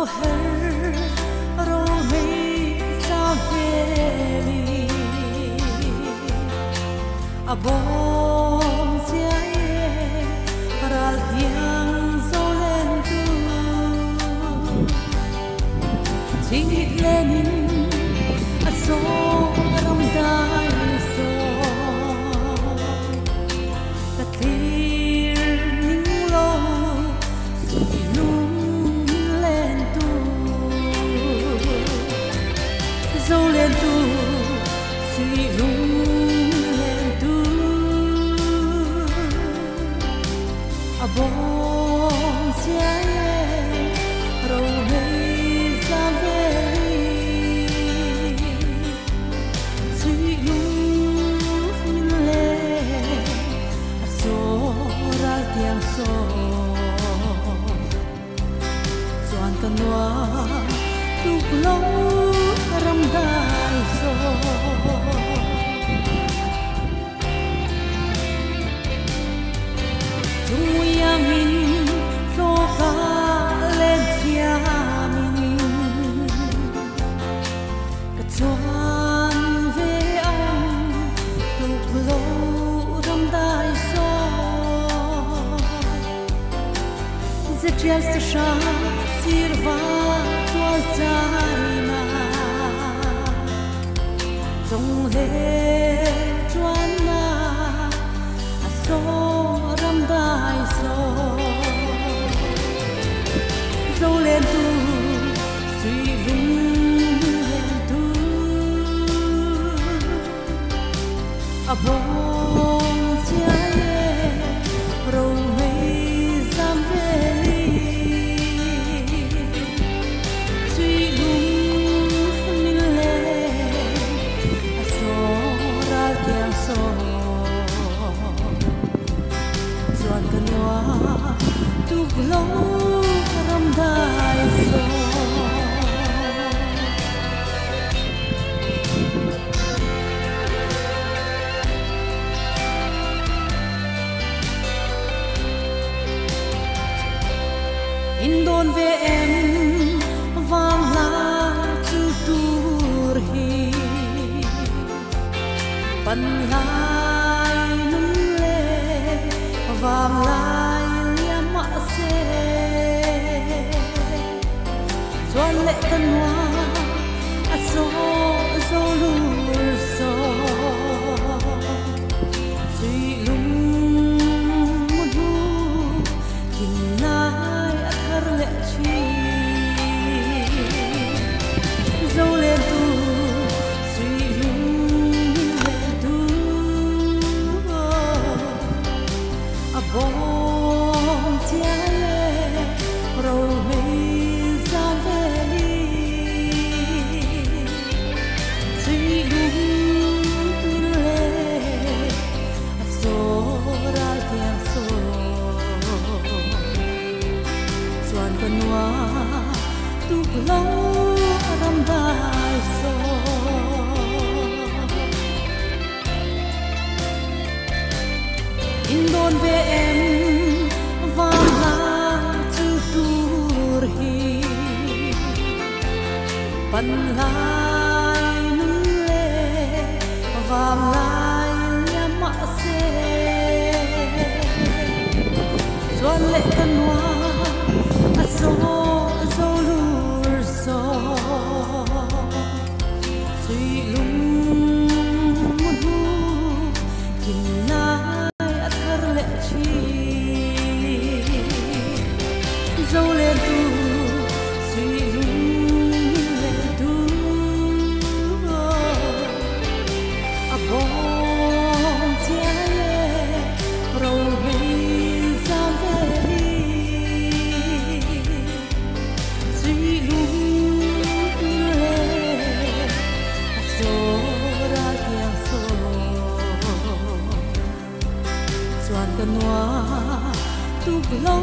her rome saveli abom siae ral tiang zolen tu chingit lenin aso ramdai so katir ning lo lung len tu zolen tu si lung len tu abom siae rome saveli si lung min le aso ral tiang so chuan kanwa tuk lo ram dai so chung yang min lo ka len thia min ka chuan ve ang tuk lo ram dai so zetial se sha sirva tual china chung le chuan na aso ram dai so zo len tu si lung len tu abom siae ro mei zam veli si lung min le aso ral tiang so chuan kanwa tuk lo ram dai so in don ve em vang la chu tur hi pan lai nun le vang lai liam ma se chuan le kanwa aso zo lur so si lung mu du kin nai athar le chi zo le tu si lung le tu abom tiae ro mei saveli si lung le aso ral tiang so chuan kanwa tuk lo ram dai so in don ve em vang la chu tur hi pan lai nun le vang lai liam ma se chuan le kanwa aso zo lur so si lung mu du kin nai athar le chi zo le tu si lung le tu abom tiae ro mei saveli si lung le aso ral tiang so chuan kanwa tuk lo